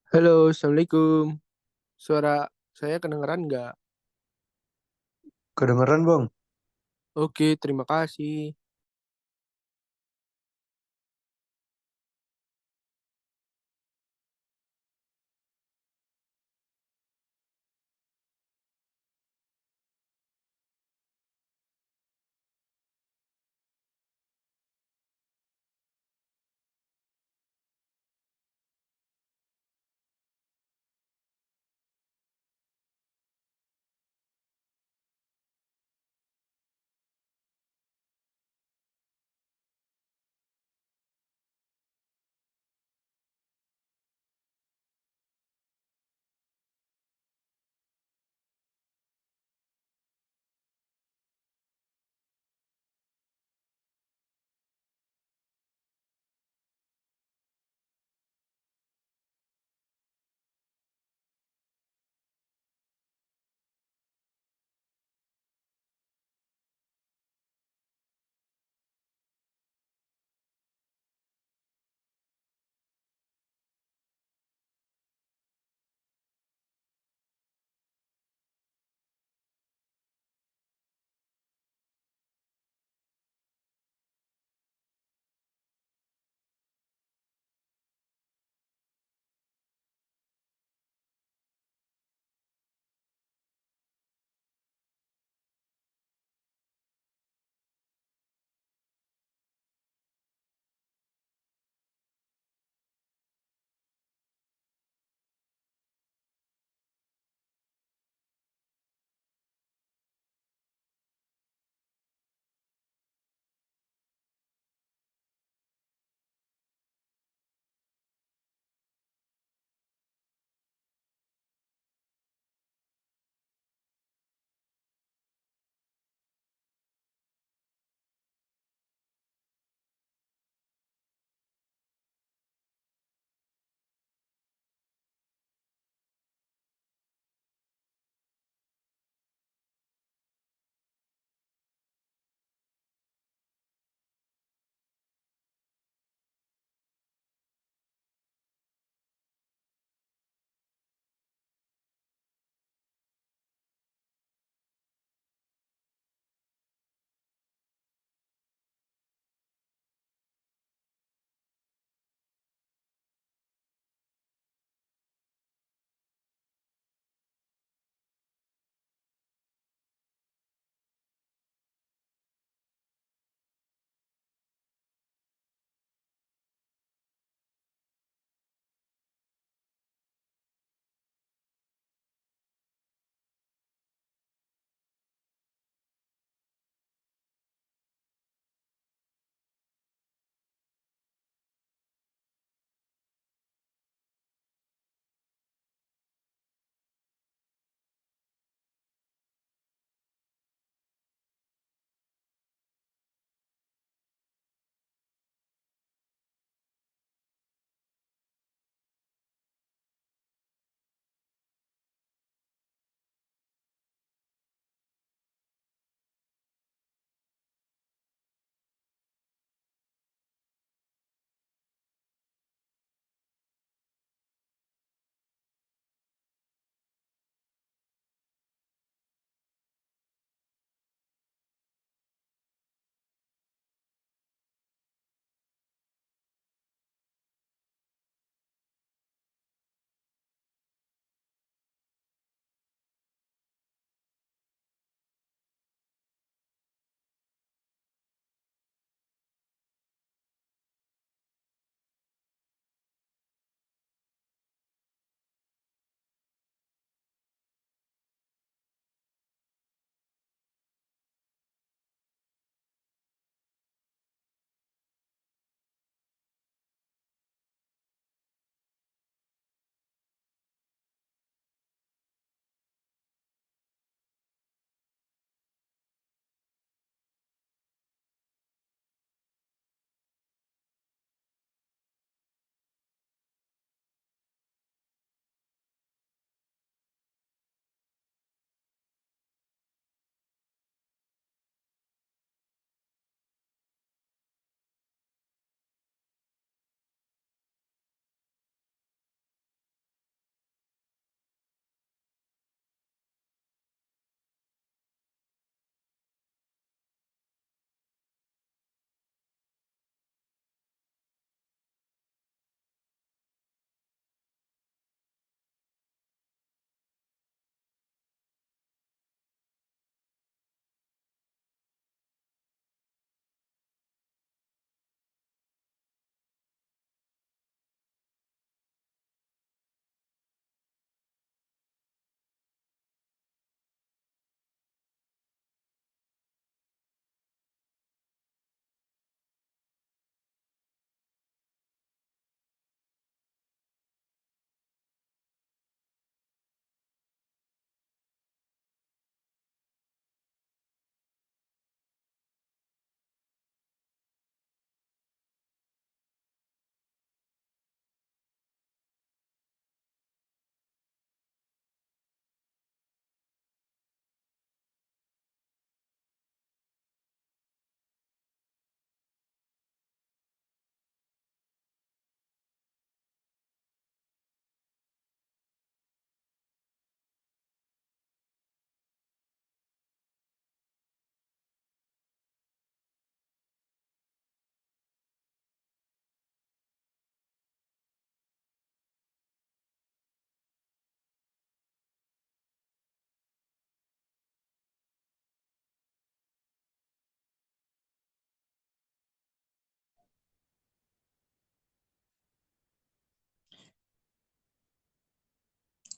Halo, Assalamualaikum. Suara saya kedengeran nggak? Kedengeran bang? Oke, terima kasih.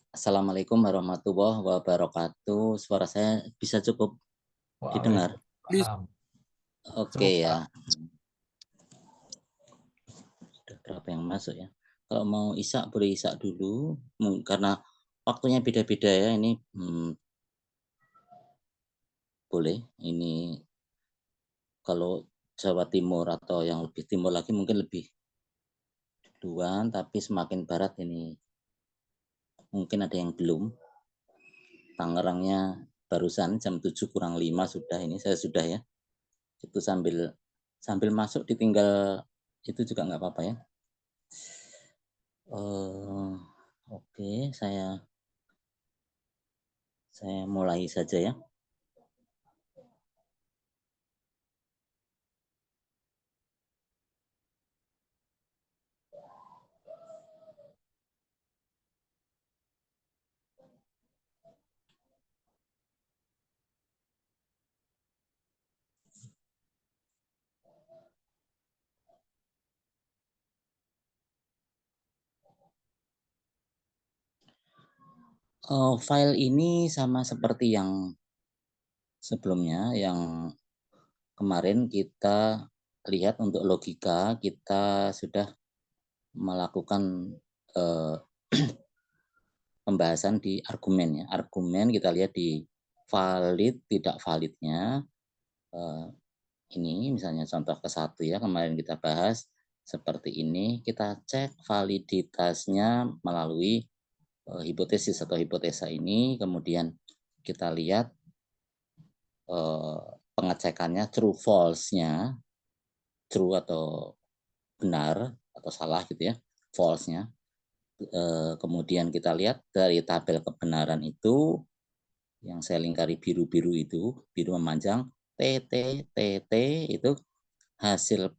Assalamualaikum warahmatullahi wabarakatuh. Suara saya bisa cukup didengar? Bis Waalaikumsalam. Oke Cukup, Pak. ya. Sudah berapa yang masuk ya? Kalau mau isak boleh isak dulu, karena waktunya beda-beda ya. Ini boleh. Ini kalau Jawa Timur atau yang lebih timur lagi mungkin lebih duluan, tapi semakin barat ini mungkin ada yang belum. Tangerangnya barusan jam 7 kurang 5 sudah, ini saya sudah ya. Itu sambil masuk ditinggal itu juga nggak apa-apa ya. Oke, saya mulai saja ya. File ini sama seperti yang sebelumnya, yang kemarin kita lihat untuk logika, kita sudah melakukan pembahasan di argumen ya. Argumen kita lihat di valid, tidak validnya. Ini misalnya contoh ke-1 ya, kemarin kita bahas seperti ini. Kita cek validitasnya melalui hipotesis atau hipotesa ini, kemudian kita lihat pengecekannya true false-nya, true atau benar atau salah gitu ya, false-nya. Kemudian kita lihat dari tabel kebenaran itu yang saya lingkari biru-biru itu, biru memanjang, TT itu hasil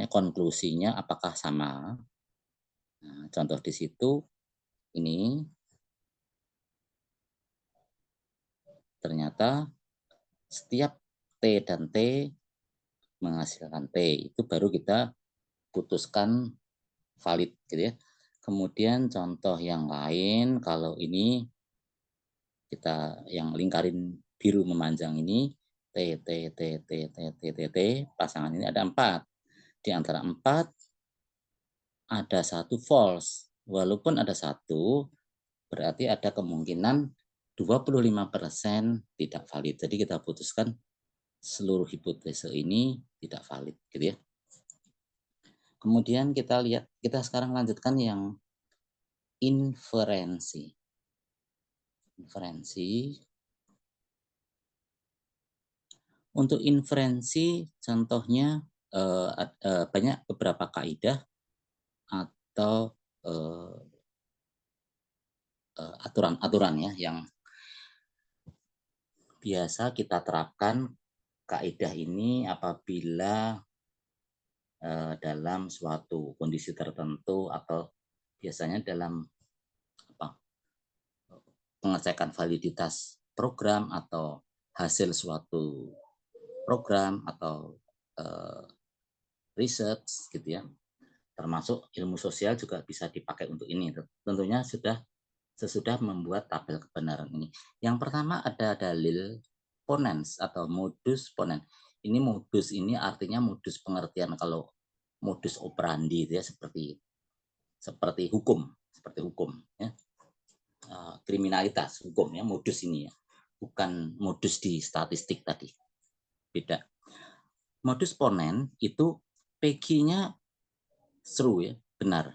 konklusinya apakah sama. Nah, contoh di situ ini ternyata setiap T dan T menghasilkan T, itu baru kita putuskan valid gitu ya. Kemudian contoh yang lain, kalau ini kita yang lingkarin biru memanjang ini, T, T, T, T, T, T, T, T, pasangan ini ada 4. Di antara 4, ada 1 false. Walaupun ada 1, berarti ada kemungkinan 25% tidak valid. Jadi kita putuskan seluruh hipotese ini tidak valid gitu ya. Kemudian kita lihat, kita sekarang lanjutkan yang inferensi. Untuk inferensi contohnya banyak beberapa kaidah atau aturan-aturan ya yang biasa kita terapkan. Kaidah ini apabila dalam suatu kondisi tertentu atau biasanya dalam pengecekan validitas program atau hasil suatu program atau research gitu ya, termasuk ilmu sosial juga bisa dipakai untuk ini. Tentunya sesudah membuat tabel kebenaran ini. Yang pertama ada dalil ponens atau modus ponens. Ini modus ini artinya modus pengertian, kalau modus operandi itu ya seperti hukum ya. Kriminalitas hukum ya, modus ini ya. Bukan modus di statistik tadi. Beda. Modus ponen itu PG-nya true ya, benar.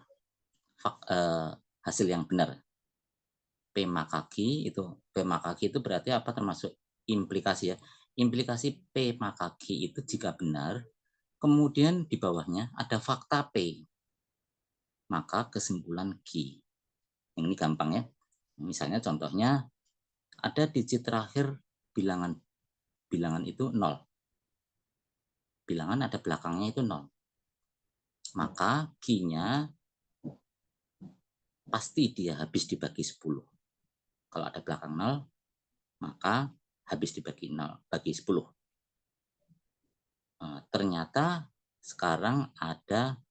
Hasil yang benar. P makaki itu berarti apa, termasuk implikasi ya. Implikasi P makaki itu jika benar, kemudian di bawahnya ada fakta P, maka kesimpulan Q. Ini gampang ya. Misalnya contohnya ada digit terakhir bilangan itu 0. Bilangan ada belakangnya itu 0. Maka Q-nya pasti dia habis dibagi 10. Kalau ada belakang 0, maka habis dibagi 10. Ternyata sekarang ada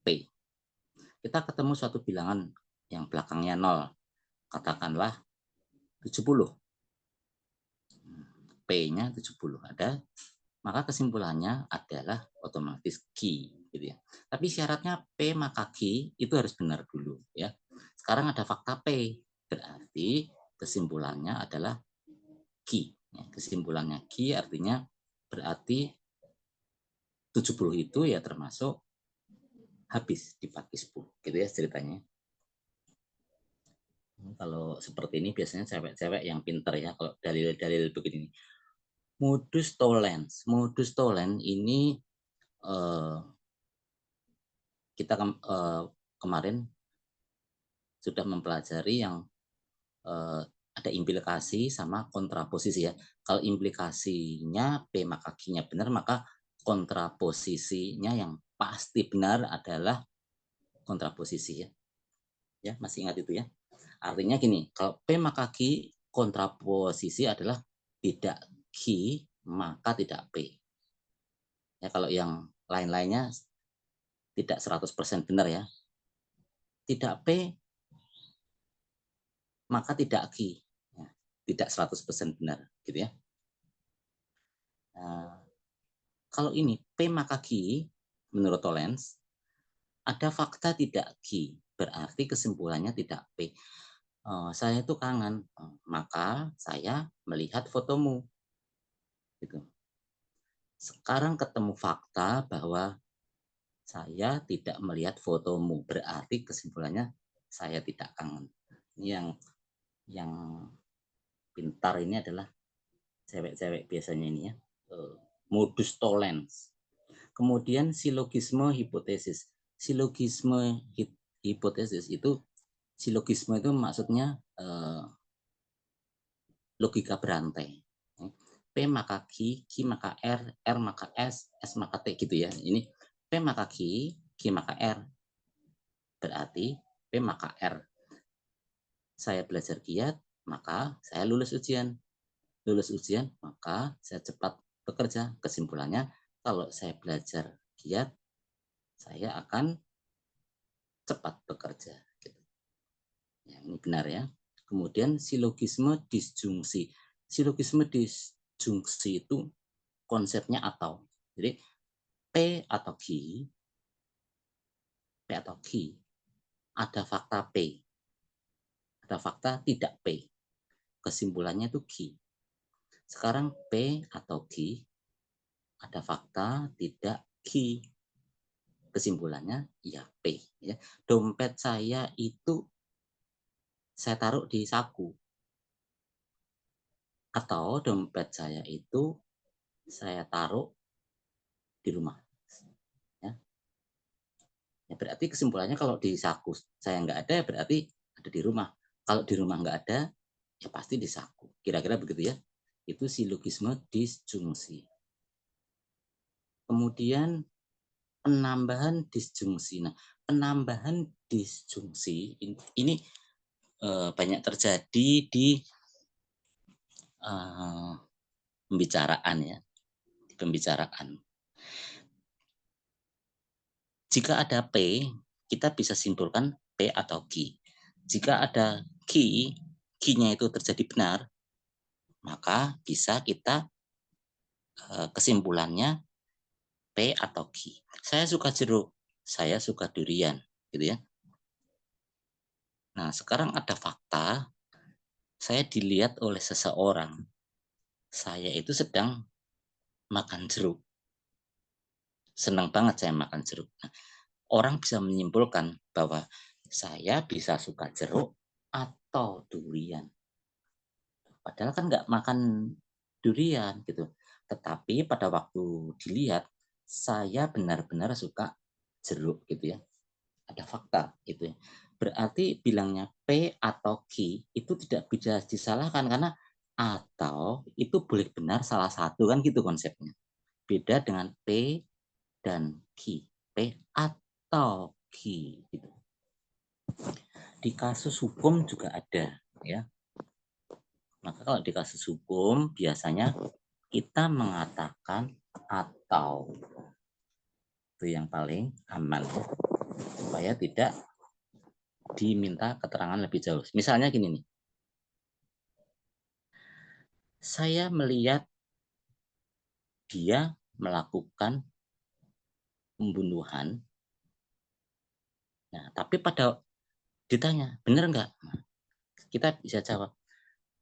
P. Kita ketemu suatu bilangan yang belakangnya 0. Katakanlah 70. P-nya 70 ada, maka kesimpulannya adalah otomatis Q gitu ya. Tapi syaratnya P maka Q itu harus benar dulu ya. Sekarang ada fakta P, berarti kesimpulannya adalah Q. Ya, kesimpulannya Q artinya berarti 70 itu ya termasuk habis dibagi 10 gitu ya ceritanya. Kalau seperti ini biasanya cewek-cewek yang pinter ya kalau dalil-dalil begini. Modus tollens. Modus tollens ini kita kemarin sudah mempelajari yang ada implikasi sama kontraposisi ya. Kalau implikasinya P maka Q-nya benar, maka kontraposisinya yang pasti benar adalah kontraposisi ya. Ya, masih ingat itu ya. Artinya gini, kalau P maka Q, kontraposisi adalah tidak Q maka tidak P. Ya, kalau yang lain-lainnya tidak 100% benar ya. Tidak P maka tidak Q. Ya, tidak 100% benar gitu ya. Nah, kalau ini P maka Q menurut Tollens ada fakta tidak Q, berarti kesimpulannya tidak P. Saya itu kangen, maka saya melihat fotomu. Gitu. Sekarang ketemu fakta bahwa saya tidak melihat fotomu, berarti kesimpulannya saya tidak kangen. Ini yang pintar ini adalah cewek-cewek biasanya ini ya, modus tollens. Kemudian silogisme hipotesis. Silogisme hipotesis itu, silogisme itu maksudnya logika berantai. P maka Q, Q maka R maka S maka T gitu ya. Ini P maka Q, Q maka R. Berarti P maka R. Saya belajar giat, maka saya lulus ujian. Lulus ujian, maka saya cepat bekerja. Kesimpulannya, kalau saya belajar giat, saya akan cepat bekerja. Gitu. Ya, ini benar ya. Kemudian silogisme disjungsi. Silogisme disjungsi itu konsepnya atau. Jadi P atau Q, ada fakta P, ada fakta tidak P. Kesimpulannya itu Q. Sekarang P atau Q, ada fakta tidak Q. Kesimpulannya ya P. Ya. Dompet saya itu saya taruh di saku. Atau dompet saya itu saya taruh di rumah. Ya. Ya, berarti kesimpulannya kalau di saku saya nggak ada, berarti ada di rumah. Kalau di rumah nggak ada, ya pasti di saku. Kira-kira begitu ya. Itu silogisme disjungsi. Kemudian penambahan disjungsi. Nah, penambahan disjungsi ini banyak terjadi di pembicaraan ya, di pembicaraan. Jika ada P, kita bisa simpulkan P atau Q. Jika ada Q, Q-nya itu terjadi benar, maka bisa kita kesimpulannya P atau Q. Saya suka jeruk, saya suka durian, gitu ya. Nah, sekarang ada fakta, saya dilihat oleh seseorang, saya itu sedang makan jeruk. Senang banget saya makan jeruk. Nah, orang bisa menyimpulkan bahwa saya bisa suka jeruk atau durian. Padahal kan nggak makan durian gitu. Tetapi pada waktu dilihat, saya benar-benar suka jeruk gitu ya. Ada fakta itu ya. Berarti bilangnya P atau Q itu tidak bisa disalahkan karena atau itu boleh benar salah satu kan gitu konsepnya. Beda dengan P dan Q. P atau Q gitu. Di kasus hukum juga ada ya. Maka kalau di kasus hukum biasanya kita mengatakan atau. Itu yang paling aman supaya tidak diminta keterangan lebih jauh. Misalnya gini nih, saya melihat dia melakukan pembunuhan, nah tapi pada ditanya, "Bener nggak?" Nah, kita bisa jawab,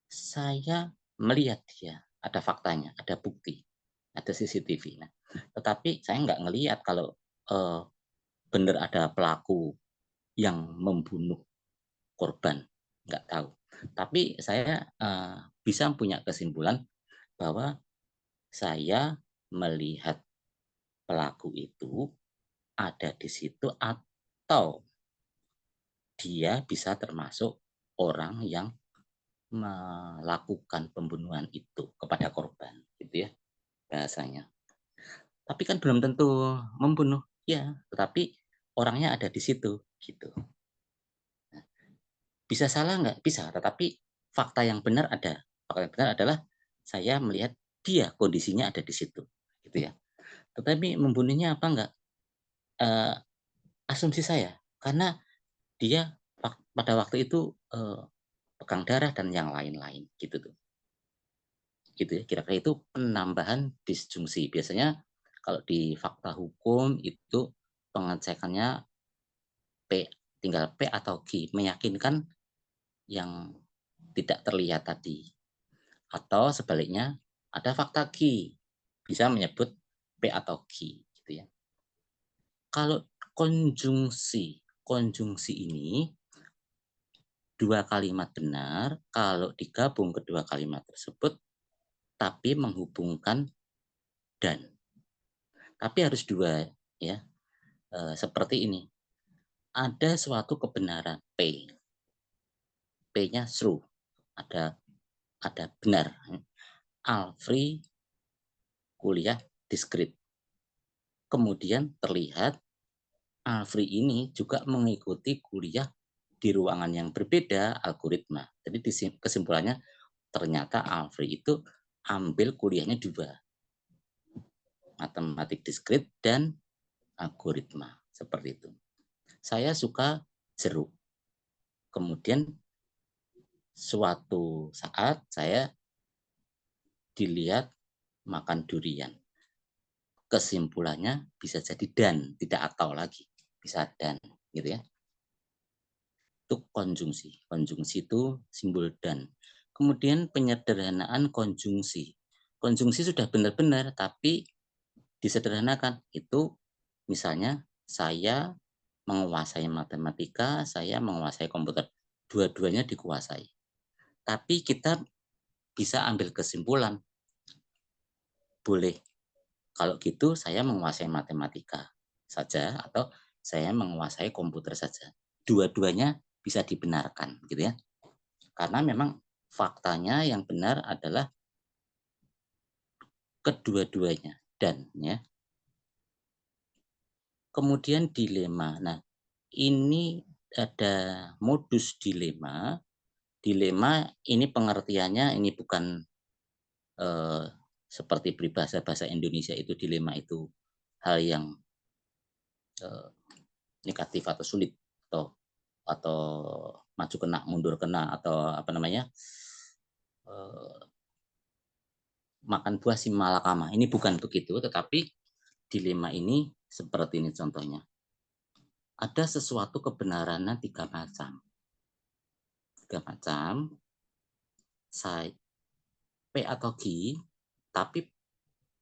"Saya melihat dia, ada faktanya, ada bukti, ada CCTV." Nah, tetapi saya nggak ngelihat kalau, eee, bener ada pelaku yang membunuh korban, nggak tahu. Tapi saya, bisa punya kesimpulan bahwa saya melihat pelaku itu ada di situ atau dia bisa termasuk orang yang melakukan pembunuhan itu kepada korban, gitu ya, bahasanya. Tapi kan belum tentu membunuh, ya, tetapi orangnya ada di situ, gitu. Bisa salah nggak? Bisa, tetapi fakta yang benar ada. Fakta yang benar adalah saya melihat dia kondisinya ada di situ, gitu ya. Tetapi membunuhnya apa enggak? Eee, asumsi saya, karena dia pada waktu itu, pegang darah dan yang lain-lain, gitu tuh. Gitu ya, kira-kira itu penambahan disjungsi. Biasanya kalau di fakta hukum itu pengecekannya P, tinggal P atau Q, meyakinkan yang tidak terlihat tadi. Atau sebaliknya ada fakta Q, bisa menyebut P atau Q, gitu ya. Kalau konjungsi, konjungsi ini dua kalimat benar kalau digabung kedua kalimat tersebut tapi menghubungkan dan. Tapi harus dua ya, seperti ini, ada suatu kebenaran P, P-nya true, ada benar. Alfri kuliah diskrit. Kemudian terlihat Alfri ini juga mengikuti kuliah di ruangan yang berbeda algoritma. Jadi kesimpulannya ternyata Alfri itu ambil kuliahnya dua, matematik diskrit dan algoritma, seperti itu. Saya suka jeruk. Kemudian suatu saat saya dilihat makan durian. Kesimpulannya bisa jadi dan, tidak atau lagi. Bisa dan, gitu ya. Itu konjungsi. Konjungsi itu simbol dan. Kemudian penyederhanaan konjungsi. Konjungsi sudah benar-benar, tapi disederhanakan. Itu misalnya saya menguasai matematika, saya menguasai komputer. Dua-duanya dikuasai. Tapi kita bisa ambil kesimpulan, boleh kalau gitu saya menguasai matematika saja atau saya menguasai komputer saja. Dua-duanya bisa dibenarkan gitu ya. Karena memang faktanya yang benar adalah kedua-duanya dan ya. Kemudian dilema. Nah, ini ada modus dilema. Dilema ini pengertiannya ini bukan eh, seperti peribahasa bahasa Indonesia itu dilema itu hal yang eh, negatif atau sulit atau maju kena mundur kena atau apa namanya eh, makan buah si malakama ini bukan begitu, tetapi dilema ini seperti ini contohnya, ada sesuatu kebenarannya tiga macam saya P atau Q, tapi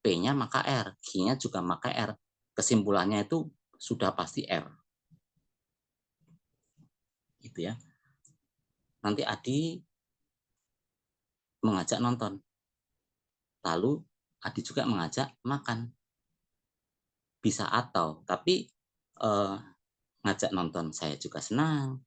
P-nya maka R, Q-nya juga maka R, kesimpulannya itu sudah pasti R, gitu ya. Nanti Adi mengajak nonton, lalu Adi juga mengajak makan, bisa atau, tapi ngajak nonton saya juga senang,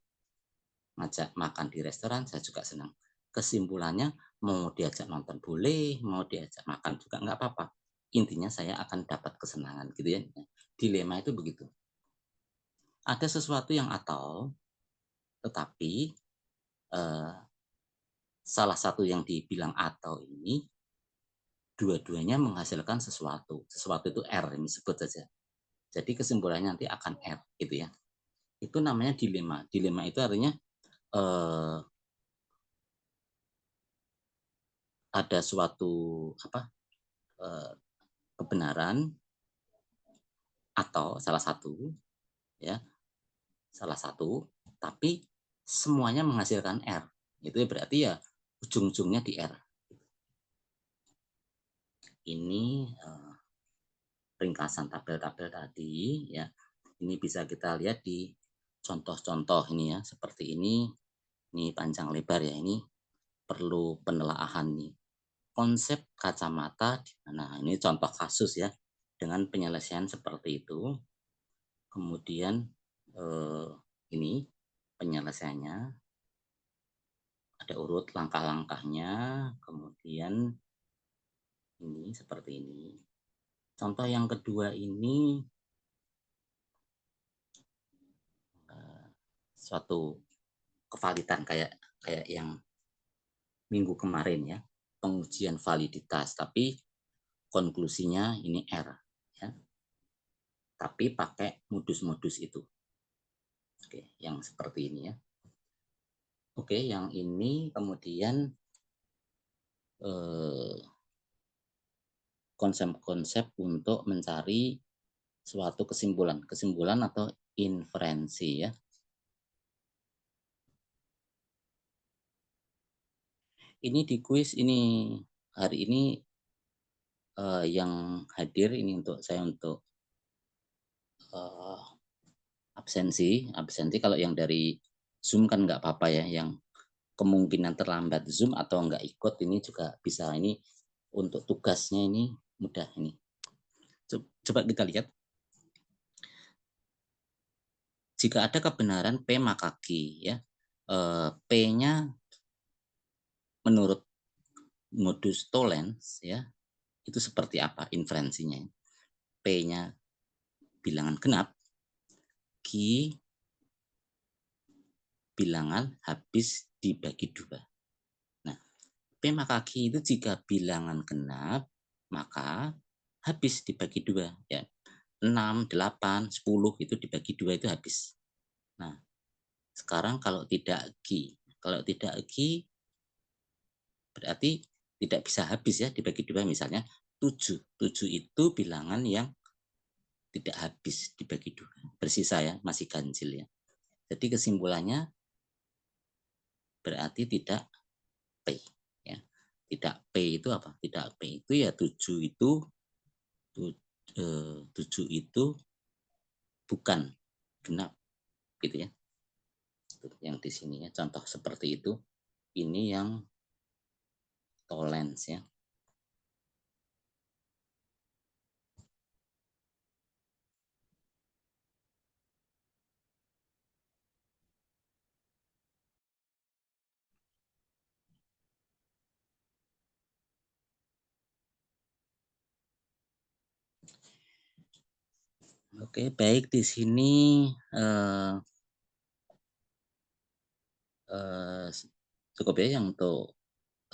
ngajak makan di restoran saya juga senang. Kesimpulannya mau diajak nonton boleh, mau diajak makan juga nggak apa-apa. Intinya saya akan dapat kesenangan gitu ya. Dilema itu begitu. Ada sesuatu yang atau, tetapi eh, salah satu yang dibilang atau ini dua-duanya menghasilkan sesuatu. Sesuatu itu R, ini sebut saja. Jadi kesimpulannya nanti akan R gitu ya. Itu namanya dilema. Dilema itu artinya ada suatu kebenaran atau ya salah satu, tapi semuanya menghasilkan R. Itu berarti ya ujung-ujungnya di R. Ini ringkasan tabel-tabel tadi ya. Ini bisa kita lihat di contoh-contoh ini ya, seperti ini. Ini panjang lebar ya, ini perlu penelaahan nih. Konsep kacamata di mana? Ini contoh kasus ya, dengan penyelesaian seperti itu. Kemudian ini penyelesaiannya, ada urut langkah-langkahnya, kemudian ini seperti ini. Contoh yang kedua ini suatu kevalitan kayak yang minggu kemarin ya, pengujian validitas, tapi konklusinya ini R ya. Tapi pakai modus-modus itu. Oke, yang seperti ini ya. Oke, yang ini kemudian konsep-konsep untuk mencari suatu kesimpulan atau inferensi ya. Ini di kuis ini hari ini yang hadir ini untuk saya untuk absensi kalau yang dari Zoom kan nggak apa-apa ya, yang kemungkinan terlambat Zoom atau nggak ikut ini juga bisa. Ini untuk tugasnya ini mudah ini. Coba kita lihat. Jika ada kebenaran P maka Q ya. P-nya menurut modus Tollens ya, itu seperti apa inferensinya? P-nya bilangan genap, Q bilangan habis dibagi 2. Nah, P maka Q itu jika bilangan genap, maka habis dibagi 2 ya. 6, 8, 10 itu dibagi 2 itu habis. Nah, sekarang kalau tidak Q berarti tidak bisa habis ya, dibagi 2 misalnya 7. 7 itu bilangan yang tidak habis dibagi 2, bersisa ya, masih ganjil ya. Jadi kesimpulannya berarti tidak P ya. Tidak P itu apa? Tidak P itu ya 7 itu 7 itu bukan genap gitu ya. Yang di sini ya, contoh seperti itu. Ini yang Tollens ya. Oke, baik, di sini cukup ya yang untuk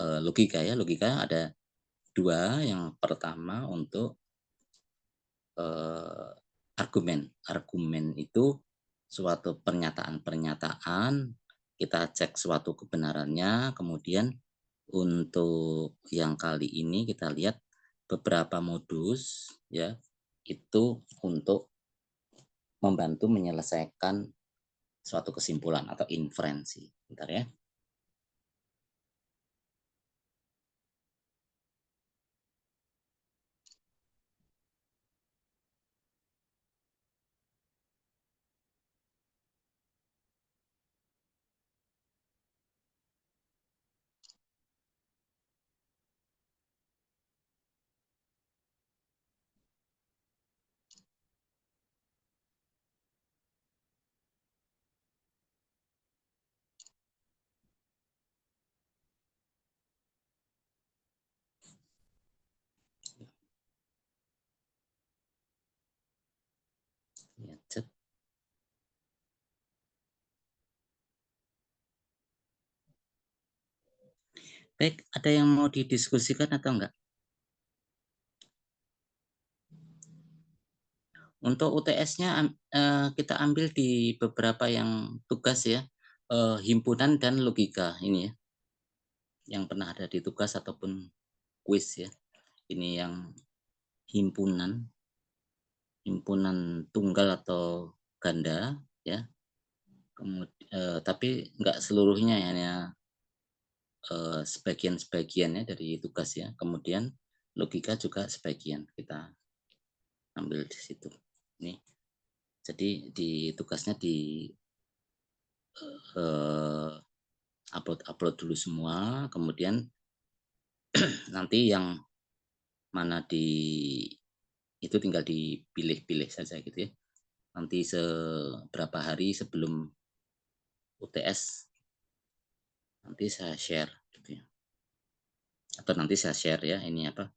logika ya. Logika ada 2. Yang pertama untuk argumen. Argumen itu suatu pernyataan-pernyataan, kita cek suatu kebenarannya, kemudian untuk yang kali ini kita lihat beberapa modus ya, itu untuk membantu menyelesaikan suatu kesimpulan atau inferensi. Bentar ya. Ya, cet. Baik, ada yang mau didiskusikan atau enggak? Untuk UTS-nya kita ambil di beberapa yang tugas ya, himpunan dan logika ini ya, yang pernah ada di tugas ataupun kuis ya. Ini yang himpunan, himpunan tunggal atau ganda ya. Tapi nggak seluruhnya ya, hanya sebagian-sebagiannya dari tugas ya. Kemudian logika juga sebagian kita ambil di situ. Ini jadi di tugasnya di upload dulu semua, kemudian nanti yang mana itu tinggal dipilih-pilih saja gitu ya. Nanti seberapa hari sebelum UTS nanti saya share gitu ya. Atau nanti saya share ya ini apa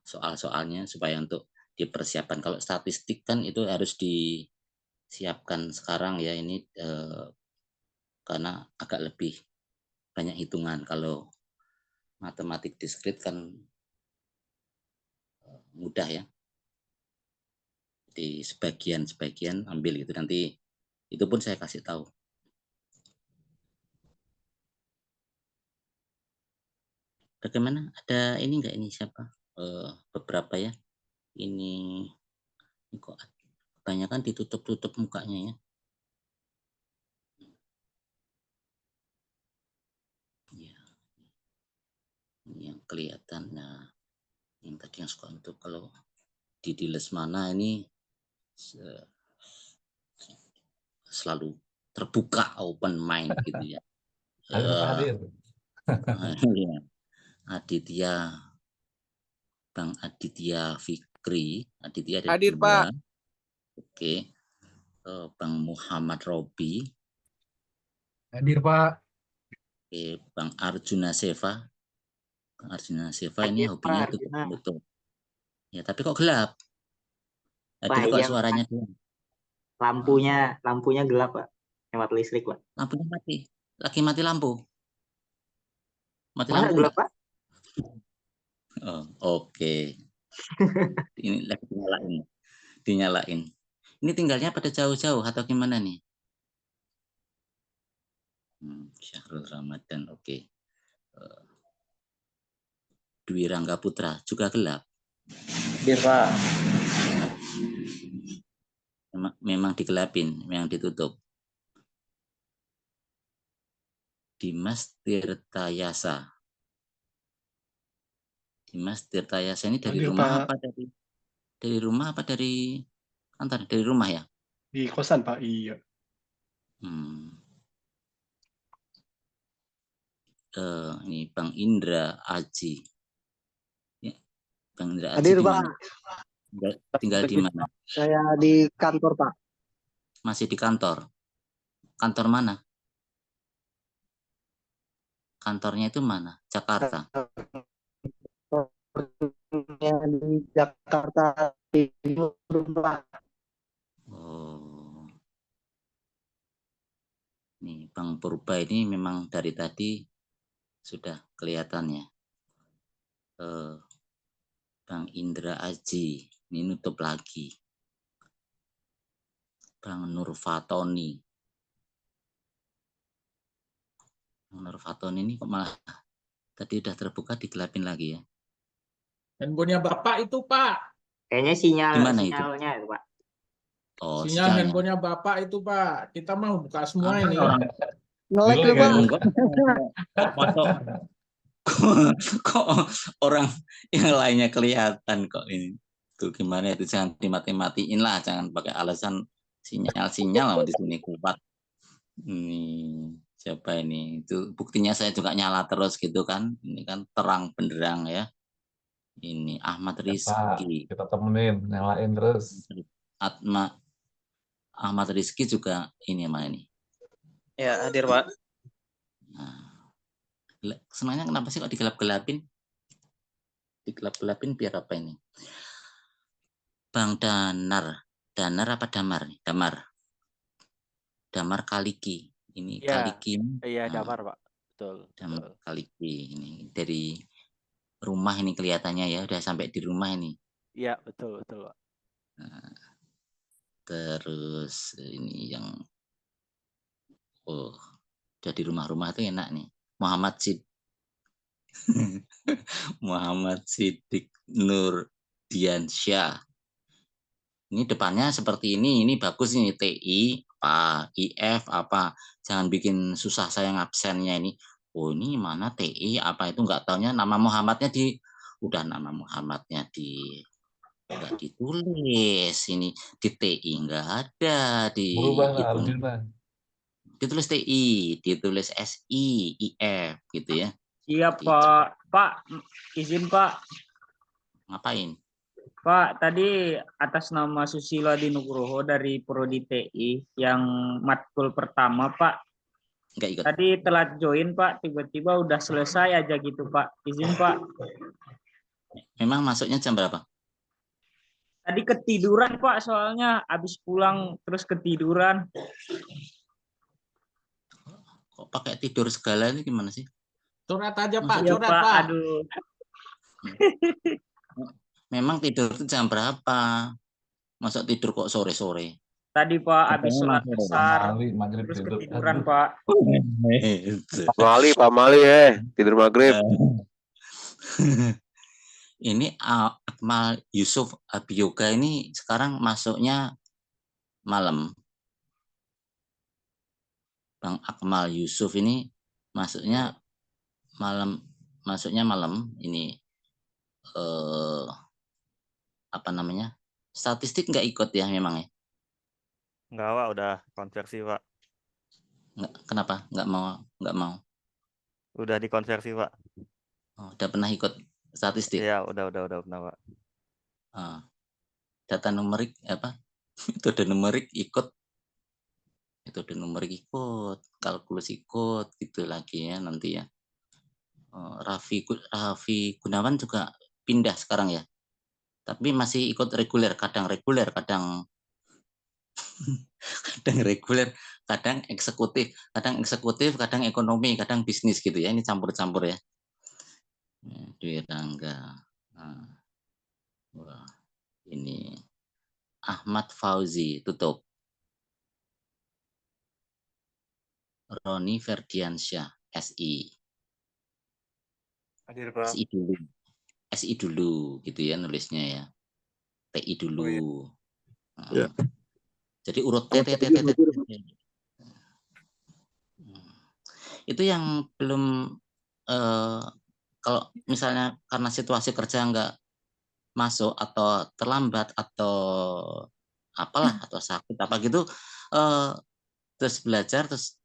soal-soalnya supaya untuk dipersiapkan. Kalau statistik kan itu harus disiapkan sekarang ya ini karena agak lebih banyak hitungan. Kalau matematik diskrit kan mudah ya. Di sebagian ambil gitu nanti itu pun saya kasih tahu. Bagaimana? Ada ini enggak ini siapa? Beberapa ya. Ini kok kebanyakan ditutup-tutup mukanya ya. Ya. Ini yang kelihatan. Nah, yang tadi yang suka untuk kalau di Lesmana ini selalu terbuka open mind gitu ya. Hadir. Iya. Aditya, Bang Aditya Fikri, Aditya ada Hadir, 2. Pak. Oke. Bang Muhammad Robi. Hadir, Pak. Oke, Bang Arjuna Seva. Bang Arjuna Seva ini Hadir, hobinya Pak Arjuna. tutup-tutup. Ya, tapi kok gelap? Hadir Pak, kok iya, suaranya doang. lampunya gelap, Pak. Hemat listrik, Pak. Lampunya mati. Lagi mati lampu. Mati Masa lampu gelap, enggak? Pak? Oh, oke. Ini lagi dinyalain. Dinyalain. Ini tinggalnya pada jauh-jauh atau gimana nih? Syahrul Ramadan, oke. Dwi Rangga Putra juga gelap. Hadir, Pak. Memang digelapin, memang ditutup. Dimas Tirtayasa. Dimas Tirtayasa ini dari Hadir, rumah Pak. apa dari rumah apa dari kantor? Dari rumah ya? Di kosan, Pak. Iya. Ini Bang Indra Aji. Ya, Bang Indra Aji Hadir, di Pak. mana? Tinggal di mana? Saya di kantor, Pak. Masih di kantor. Kantor mana? Kantornya itu mana? Jakarta. Di Jakarta Timur, Pak. Oh. Nih, Bang Purba ini memang dari tadi sudah kelihatannya. Bang Indra Aji, ini nutup lagi. Bang Nur Fatoni. Bang Nur Fatoni ini kok malah tadi udah terbuka digelapin lagi ya. Handphonenya Bapak itu, Pak. Kayaknya Gimana itu? sinyalnya itu, Pak. Oh, Sinyal sinyalnya. handphonenya Bapak itu, Pak. Kita mau buka semua ini. Ngelek tuh, Pak. Masuk. Kok orang yang lainnya kelihatan kok ini. Tuh gimana itu, jangan dimati-matiin lah, jangan pakai alasan sinyal di sini kuat. Ini siapa ini? Itu buktinya saya juga nyala terus gitu kan. Ini kan terang benderang ya. Ini Ahmad Rizky. Kita temenin, nyalain terus. Ahmad Rizky juga ini mana ini? Ya, hadir, Pak. Nah, senangnya kenapa sih kok digelap-gelapin? Digelap-gelapin biar apa ini? Bang Danar apa Damar? Damar Kaliki. Ini ya, Kaliki. Iya, Damar, Pak. Betul. Damar Kaliki ini dari rumah ini kelihatannya ya, udah sampai di rumah ini. Iya, betul, Pak. Nah, Terus ini yang jadi rumah-rumah itu enak nih. Muhammad Siddiq Nur Diansyah. Ini depannya seperti ini bagus ini TI apa IF apa, jangan bikin susah saya ngabsennya ini. Oh ini mana TI apa itu nggak taunya nama Muhammadnya nama Muhammadnya nggak ditulis ini di TI nggak ada di Berubah Pak itu Arjun Pak. ditulis TI ditulis SI IF gitu ya. Iya Pak, izin Pak. Ngapain? Pak, tadi atas nama Susilo Adi Nugroho dari Prodi TI yang matkul pertama, Pak. Enggak ikut. Tadi telat join, Pak. Tiba-tiba udah selesai aja gitu, Pak. Izin, Pak. Memang masuknya jam berapa? Tadi ketiduran, Pak. Soalnya habis pulang terus ketiduran. Kok pakai tidur segala ini gimana sih? Surat aja Pak, Iya, surat Pak. Pak. Aduh. Memang tidur itu jam berapa? Masa tidur kok sore-sore? Tadi, Pak, habis sholat asar. Maghrib Terus tidur. ketiduran, Pak. Pak Mali tidur maghrib. Ini Akmal Yusuf Abioga ini sekarang masuknya malam. Bang Akmal Yusuf ini masuknya malam ini apa namanya? Statistik nggak ikut ya memang ya? Enggak, Pak, udah konversi, Pak. Nggak, kenapa? Nggak mau. Udah dikonversi, Pak. Oh, udah pernah ikut statistik? Iya, udah pernah, Pak. Data numerik apa? Metode numerik ikut. Metode numerik ikut, kalkulus ikut gitu lagi ya nanti ya. Raffi Gunawan juga pindah sekarang ya. Tapi masih ikut reguler, kadang reguler, kadang eksekutif, kadang ekonomi, kadang bisnis gitu ya. Ini campur-campur ya. Dwi Rangga. Wah, ini Ahmad Fauzi tutup. Roni Ferdiansyah SI. Hadir, Pak. SI dulu gitu ya nulisnya ya. TI dulu. Oh, iya. Jadi urut itu yang belum kalau misalnya karena situasi kerja nggak masuk atau terlambat atau apalah atau sakit apa gitu terus belajar terus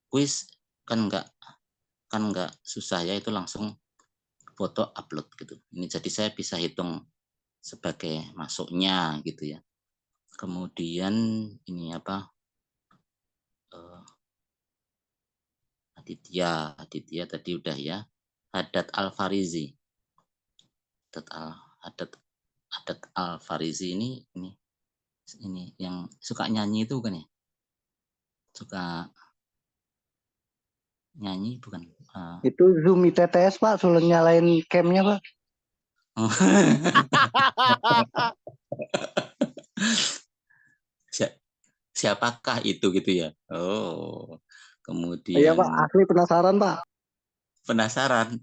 kuis kan nggak susah ya, itu langsung foto upload gitu. Ini jadi saya bisa hitung sebagai masuknya gitu ya. Kemudian ini apa? Aditya tadi udah ya. Haddad Al-Farizi. Haddad Al-Farizi ini yang suka nyanyi itu bukan ya? Suka nyanyi bukan? Itu Zoom ITTS Pak, suruh nyalain camnya Pak. Siapakah itu gitu ya? Oh, kemudian. Iya Pak, asli penasaran Pak. Penasaran.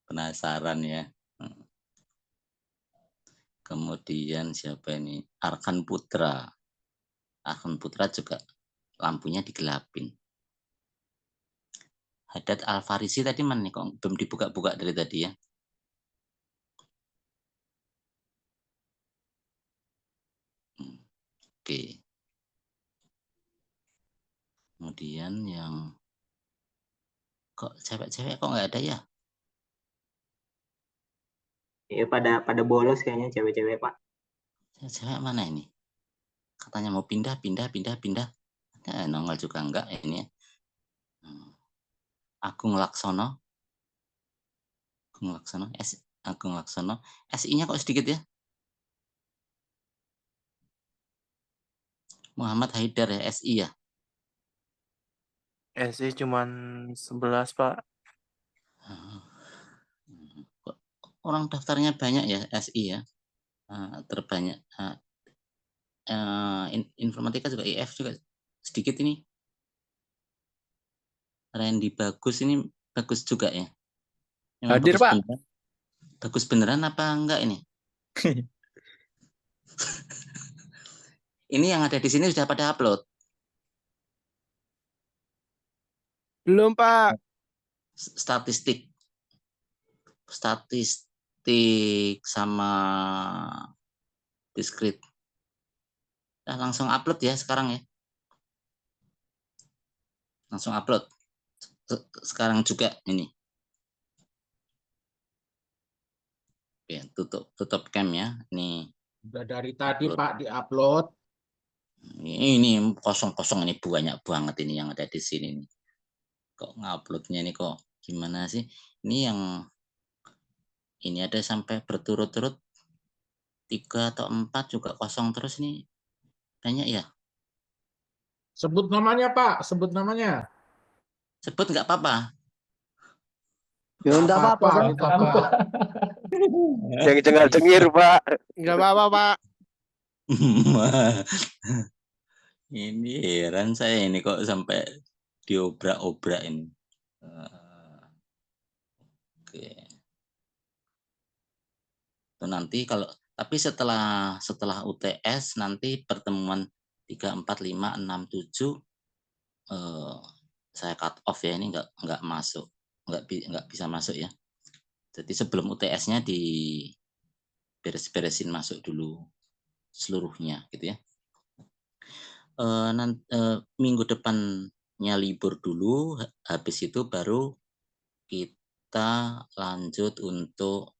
Penasaran ya. Kemudian siapa ini? Arkan Putra. Arkan Putra juga lampunya digelapin. Haddad Al-Farisi tadi mana nih? Kok belum dibuka-buka dari tadi ya? Oke. Kemudian yang kok cewek-cewek kok nggak ada ya? Iya pada bolos kayaknya cewek-cewek Pak. Cewek mana ini? Katanya mau pindah. Nongol juga enggak ini. Agung Laksono. SI-nya kok sedikit ya? Muhammad Haidar ya, SI ya? SI cuman 11, Pak. orang daftarnya banyak ya SI ya. Terbanyak informatika juga IF juga sedikit ini. Randy bagus ini bagus juga ya. Memang Hadir, bagus Pak. beneran. Bagus beneran apa enggak ini? Ini yang ada di sini sudah pada upload. Belum, Pak. Statistik sama diskrit. Nah, langsung upload ya sekarang ya. Langsung upload. Sekarang juga ini. Oke, tutup cam ya. Nih. Udah dari tadi Upload. Pak diupload. Ini kosong-kosong ini banyak banget ini yang ada di sini nih. Kok nguploadnya ini kok gimana sih? Ini yang ini ada sampai berturut-turut 3 atau 4 juga kosong terus nih. Banyak ya? Sebut namanya Pak, sebut namanya. Sebut nggak apa-apa. Ya enggak apa-apa, Pak. kita Pak. Yang cengar-cengir, Pak. Nggak apa-apa, Pak. Ini heran saya ini kok sampai diobrak-obrak ini. Oke. Itu nanti kalau tapi setelah UTS nanti pertemuan 3, 4, 5, 6, 7 saya cut off ya, ini nggak masuk, nggak bisa masuk ya. Jadi sebelum UTS-nya di beres-beresin masuk dulu seluruhnya gitu ya. Minggu depannya libur dulu, habis itu baru kita lanjut untuk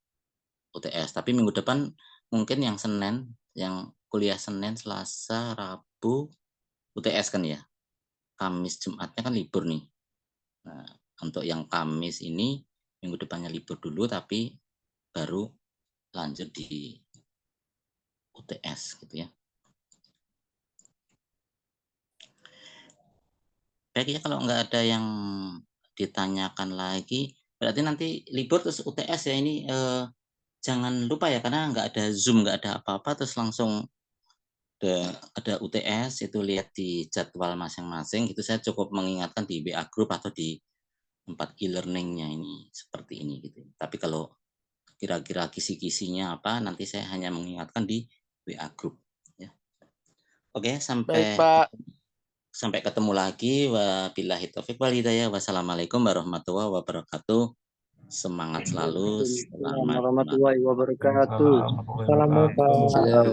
UTS. Tapi minggu depan mungkin yang Senin, yang kuliah Senin, Selasa, Rabu, UTS kan ya. Kamis, Jumatnya kan libur nih. Nah, untuk yang Kamis ini minggu depannya libur dulu, tapi baru lanjut di UTS gitu ya. Baik ya, kalau nggak ada yang ditanyakan lagi, berarti nanti libur terus UTS ya ini. Jangan lupa ya, karena nggak ada Zoom, nggak ada apa-apa, terus langsung ada UTS, itu lihat di jadwal masing-masing. Itu saya cukup mengingatkan di WA Group atau di tempat e-learningnya ini seperti ini gitu. Tapi kalau kira-kira kisi-kisinya apa, nanti saya hanya mengingatkan di WA Group. Ya. Oke, Baik, Pak. sampai ketemu lagi. Wabillahi taufiq wal hidayah. Wassalamualaikum warahmatullahi wabarakatuh. Semangat selalu. Assalamualaikum Selamat warahmatullahi wabarakatuh. Salam, Pak. Waalaikumsalam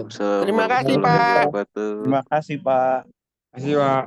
Terima kasih, warahmatullahi Pak. wabarakatuh. Terima kasih, Pak. Kasih, Pak.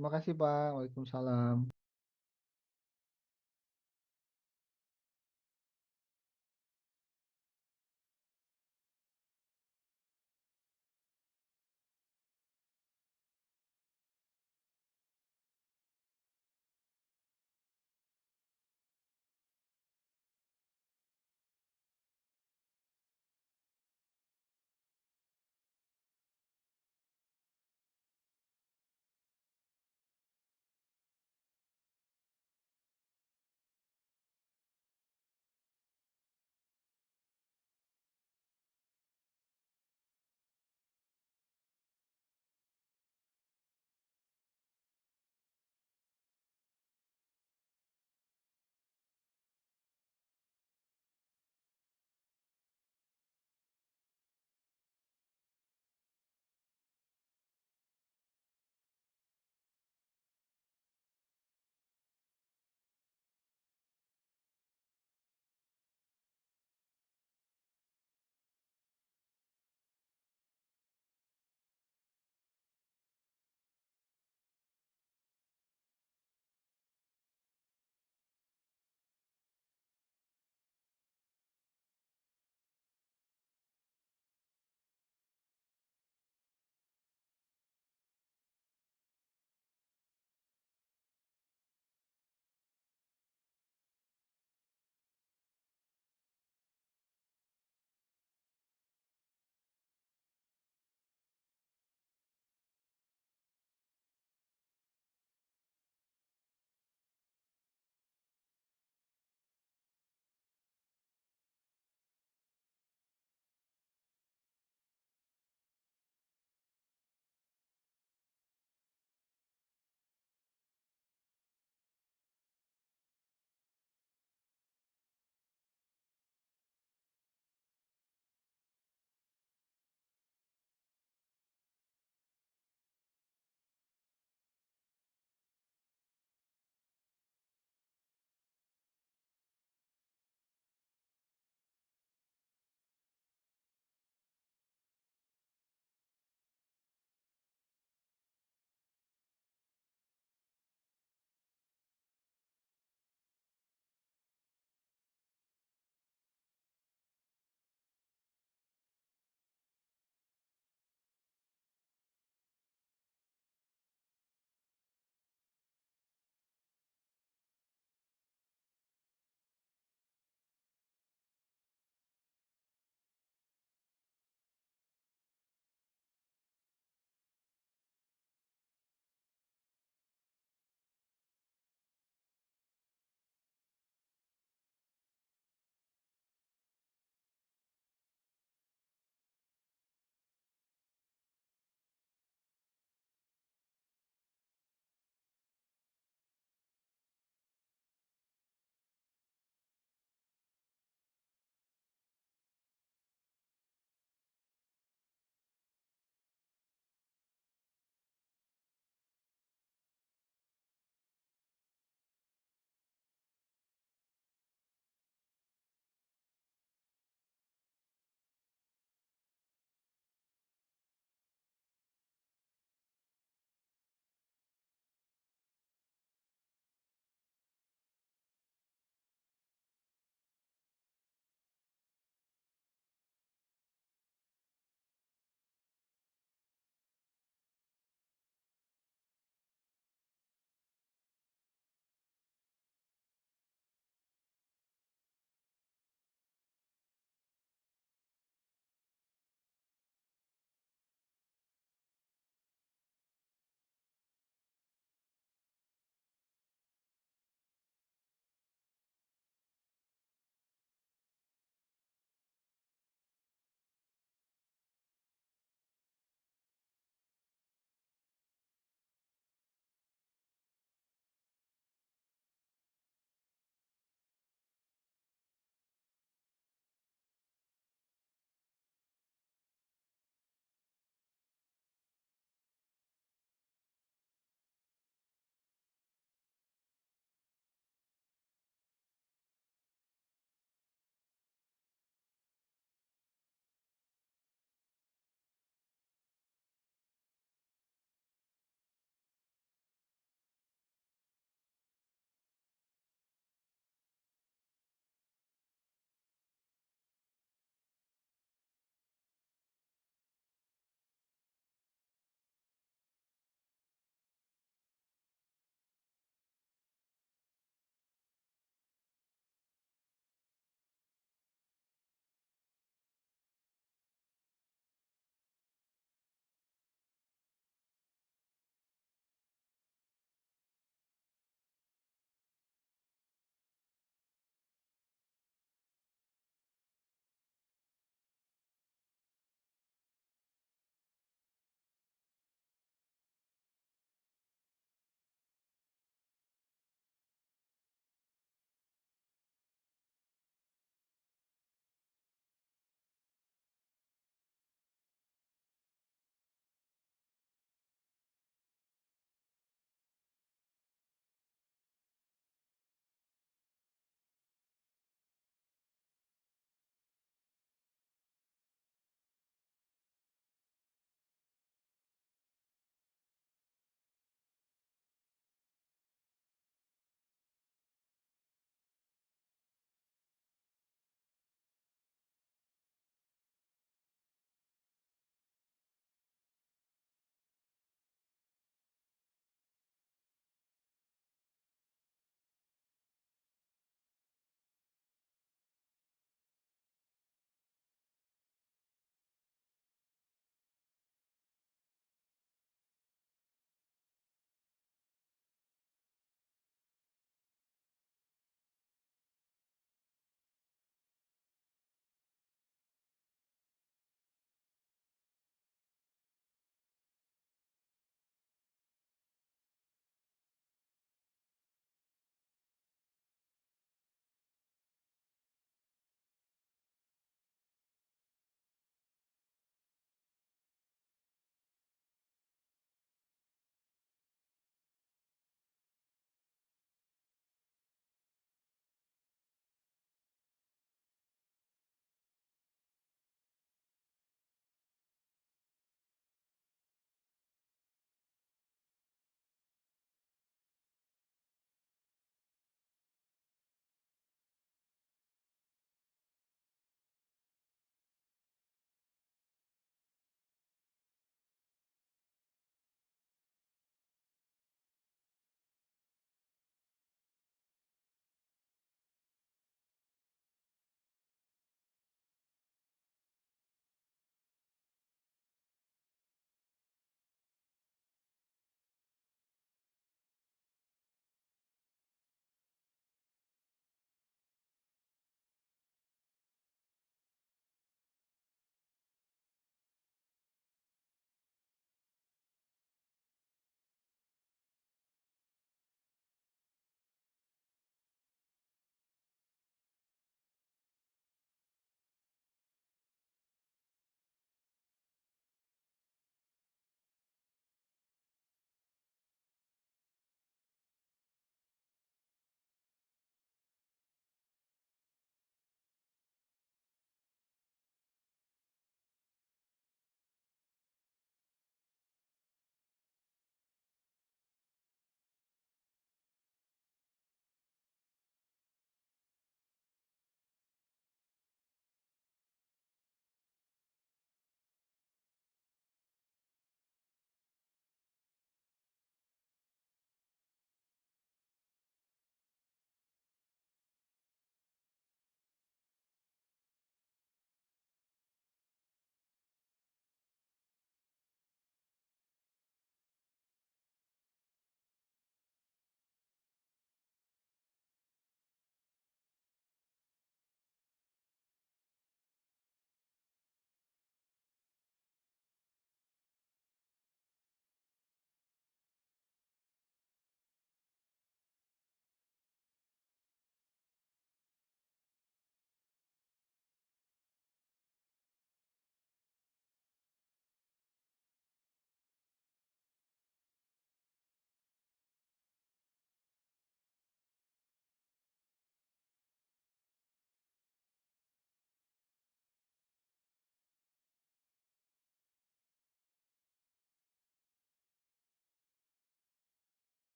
Terima kasih Pak. Waalaikumsalam.